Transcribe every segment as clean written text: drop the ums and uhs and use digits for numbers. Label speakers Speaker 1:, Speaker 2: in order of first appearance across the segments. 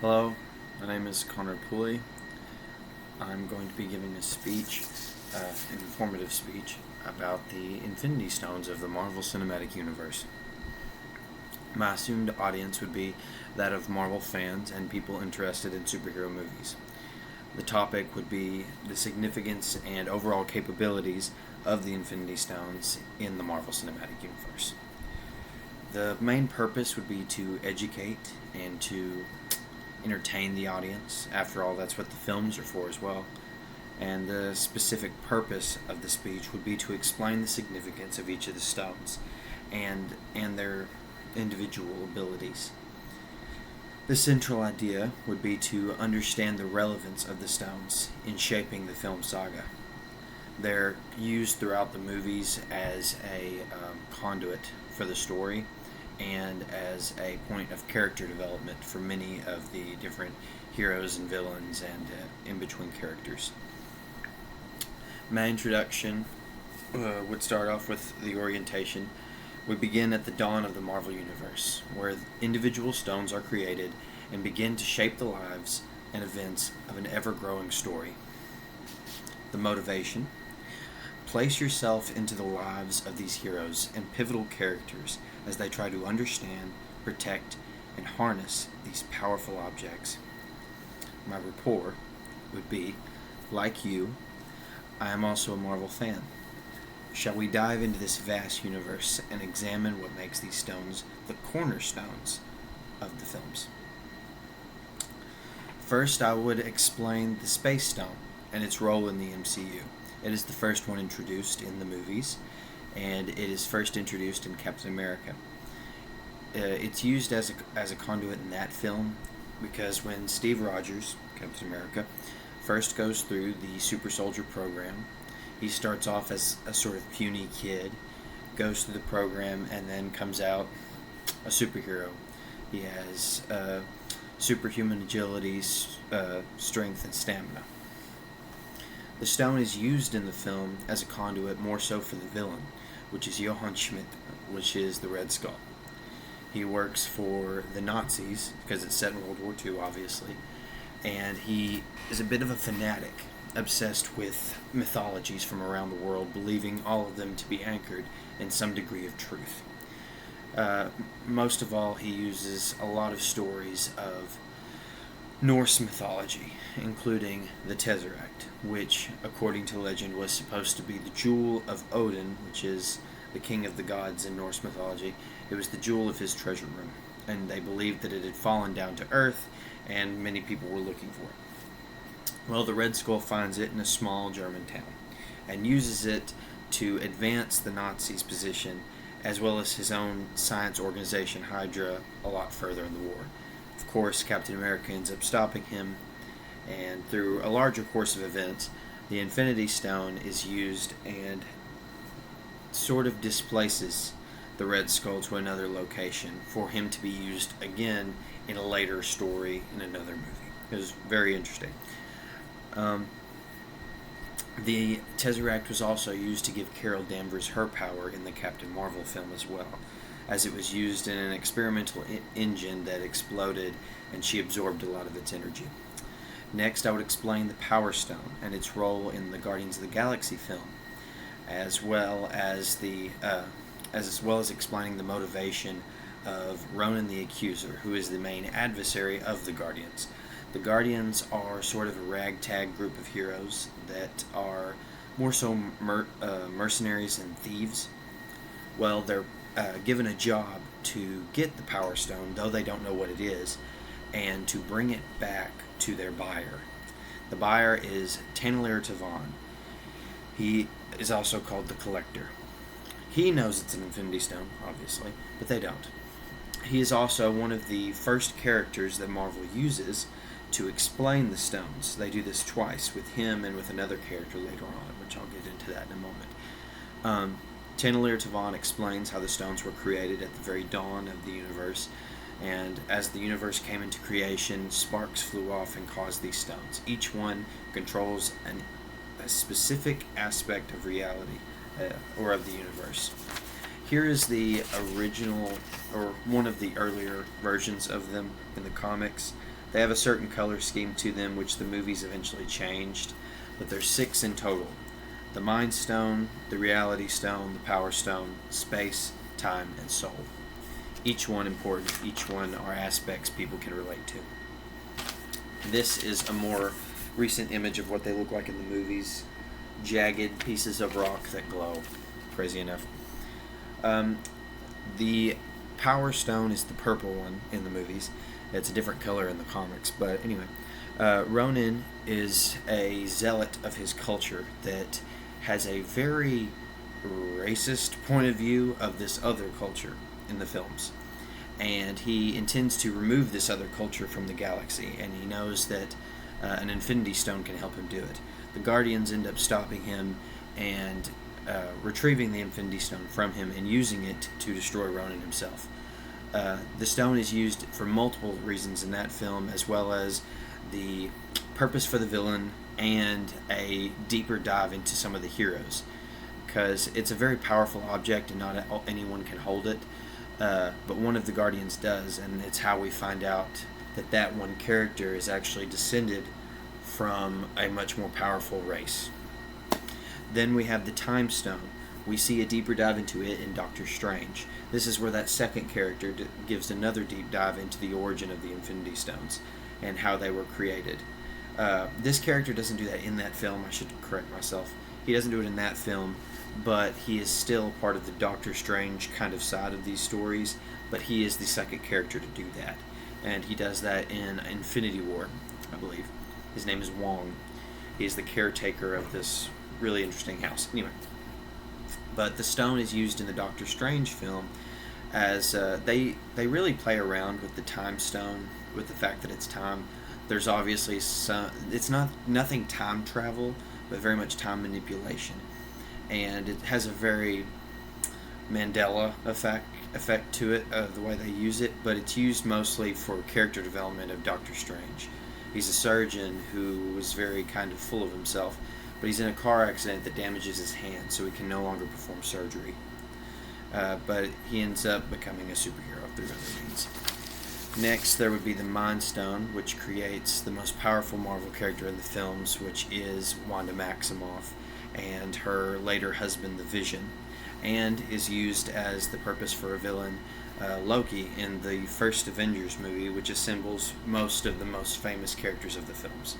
Speaker 1: Hello, my name is Connor Pulley. I'm going to be giving a speech, an informative speech, about the Infinity Stones of the Marvel Cinematic Universe. My assumed audience would be that of Marvel fans and people interested in superhero movies. The topic would be the significance and overall capabilities of the Infinity Stones in the Marvel Cinematic Universe. The main purpose would be to educate and to entertain the audience. After all, that's what the films are for as well. And the specific purpose of the speech would be to explain the significance of each of the stones and their individual abilities. The central idea would be to understand the relevance of the stones in shaping the film saga. They're used throughout the movies as a conduit for the story and as a point of character development for many of the different heroes and villains and in-between characters. My introduction would start off with the orientation. We begin at the dawn of the Marvel Universe, where individual stones are created and begin to shape the lives and events of an ever-growing story. The motivation. Place yourself into the lives of these heroes and pivotal characters as they try to understand, protect, and harness these powerful objects. My rapport would be, like you, I am also a Marvel fan. Shall we dive into this vast universe and examine what makes these stones the cornerstones of the films? First, I would explain the Space Stone and its role in the MCU. It is the first one introduced in the movies, and it is first introduced in Captain America. It's used as a conduit in that film because when Steve Rogers, Captain America, first goes through the Super Soldier program, he starts off as a sort of puny kid, goes through the program, and then comes out a superhero. He has superhuman agility, strength, and stamina. The stone is used in the film as a conduit more so for the villain, which is Johann Schmidt, which is the Red Skull. He works for the Nazis, because it's set in World War II, obviously, and he is a bit of a fanatic, obsessed with mythologies from around the world, believing all of them to be anchored in some degree of truth. Most of all, he uses a lot of stories of Norse mythology, including the Tesseract, which, according to legend, was supposed to be the jewel of Odin, which is the king of the gods in Norse mythology. It was the jewel of his treasure room, and they believed that it had fallen down to Earth, and many people were looking for it. Well, the Red Skull finds it in a small German town, and uses it to advance the Nazis' position, as well as his own science organization, Hydra, a lot further in the war. Of course, Captain America ends up stopping him, and through a larger course of events, the Infinity Stone is used and sort of displaces the Red Skull to another location for him to be used again in a later story in another movie. It was very interesting. The Tesseract was also used to give Carol Danvers her power in the Captain Marvel film as well, as it was used in an experimental engine that exploded and she absorbed a lot of its energy. Next, I would explain the Power Stone and its role in the Guardians of the Galaxy film, as well as explaining the motivation of Ronan the Accuser, who is the main adversary of the Guardians. The Guardians are sort of a ragtag group of heroes that are more so mercenaries and thieves. Well, they're given a job to get the Power Stone, though they don't know what it is, and to bring it back to their buyer. The buyer is Tannelir Tavan. He is also called the Collector. He knows it's an Infinity Stone, obviously, but they don't. He is also one of the first characters that Marvel uses to explain the stones. They do this twice, with him and with another character later on, which I'll get into that in a moment. Tannelir Tavan explains how the stones were created at the very dawn of the universe, and as the universe came into creation, sparks flew off and caused these stones. Each one controls a specific aspect of reality, or of the universe. Here is the original, or one of the earlier versions of them in the comics. They have a certain color scheme to them, which the movies eventually changed, but there's 6 in total. The Mind Stone, the Reality Stone, the Power Stone, Space, Time, and Soul. Each one important, each one are aspects people can relate to. This is a more recent image of what they look like in the movies. Jagged pieces of rock that glow. Crazy enough. The Power Stone is the purple one in the movies. It's a different color in the comics, but anyway. Ronan is a zealot of his culture that has a very racist point of view of this other culture in the films. And he intends to remove this other culture from the galaxy, and he knows that an Infinity Stone can help him do it. The Guardians end up stopping him and retrieving the Infinity Stone from him and using it to destroy Ronan himself. The stone is used for multiple reasons in that film, as well as the purpose for the villain and a deeper dive into some of the heroes, because it's a very powerful object and not anyone can hold it, but one of the Guardians does, and it's how we find out that that one character is actually descended from a much more powerful race. Then we have the Time Stone. We see a deeper dive into it in Doctor Strange. This is where that second character gives another deep dive into the origin of the Infinity Stones and how they were created. This character doesn't do that in that film. I should correct myself. He doesn't do it in that film, but he is still part of the Doctor Strange kind of side of these stories, but he is the second character to do that. And he does that in Infinity War, I believe. His name is Wong. He is the caretaker of this really interesting house. Anyway, but the stone is used in the Doctor Strange film as they really play around with the time stone, with the fact that it's time. There's obviously it's nothing time travel, but very much time manipulation, and it has a very Mandela effect to it, the way they use it, but it's used mostly for character development of Doctor Strange. He's a surgeon who was very kind of full of himself, but he's in a car accident that damages his hand, so he can no longer perform surgery. But he ends up becoming a superhero through other means. Next, there would be the Mind Stone, which creates the most powerful Marvel character in the films, which is Wanda Maximoff, and her later husband, the Vision, and is used as the purpose for a villain, Loki, in the first Avengers movie, which assembles most of the most famous characters of the films.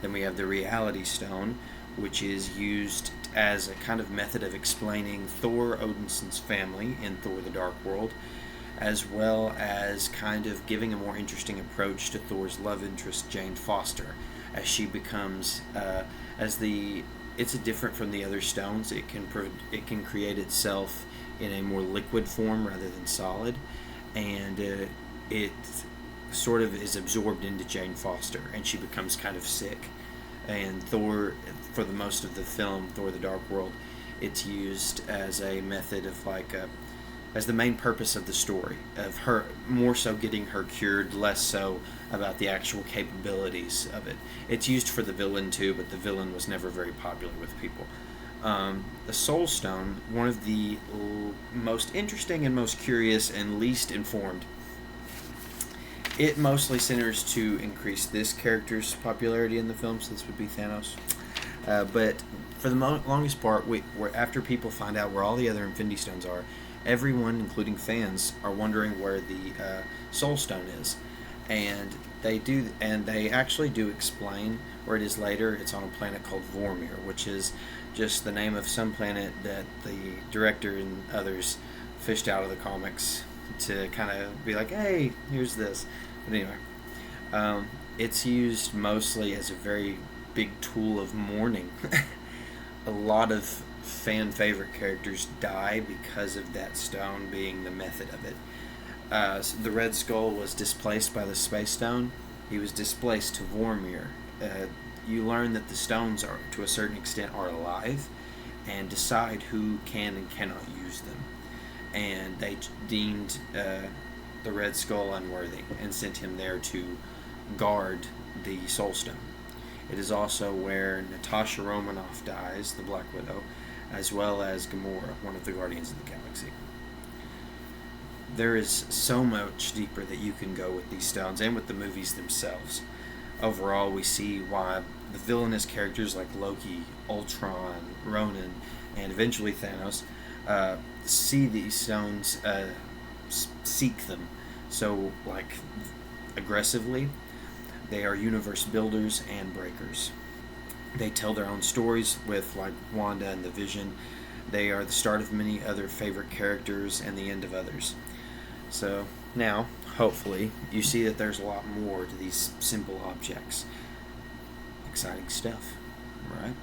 Speaker 1: Then we have the Reality Stone, which is used as a kind of method of explaining Thor Odinson's family in Thor the Dark World, as well as kind of giving a more interesting approach to Thor's love interest, Jane Foster, as she becomes, it's different from the other stones. It can create itself in a more liquid form rather than solid, and it sort of is absorbed into Jane Foster, and she becomes kind of sick. And Thor, for the most of the film, Thor the Dark World, it's used as a method of as the main purpose of the story, of her more so getting her cured, less so about the actual capabilities of it. It's used for the villain too, but the villain was never very popular with people. The Soul Stone, one of the most interesting and most curious and least informed. It mostly centers to increase this character's popularity in the film, so this would be Thanos. But for the longest part, after people find out where all the other Infinity Stones are, everyone, including fans, are wondering where the Soul Stone is, and they actually do explain where it is later. It's on a planet called Vormir, which is just the name of some planet that the director and others fished out of the comics to kind of be like, hey, here's this. But anyway, it's used mostly as a very big tool of mourning. A lot of fan favorite characters die because of that stone being the method of it. So the Red Skull was displaced by the Space Stone. He was displaced to Vormir. You learn that the stones are, to a certain extent, are alive and decide who can and cannot use them. And they deemed the Red Skull unworthy and sent him there to guard the Soul Stone. It is also where Natasha Romanoff dies, the Black Widow, as well as Gamora, one of the Guardians of the Galaxy. there is so much deeper that you can go with these stones and with the movies themselves. Overall, we see why the villainous characters like Loki, Ultron, Ronan, and eventually Thanos see these stones, seek them so aggressively. They are universe builders and breakers. They tell their own stories with like Wanda and the Vision. They are the start of many other favorite characters and the end of others. So now, hopefully, you see that there's a lot more to these simple objects. Exciting stuff, right?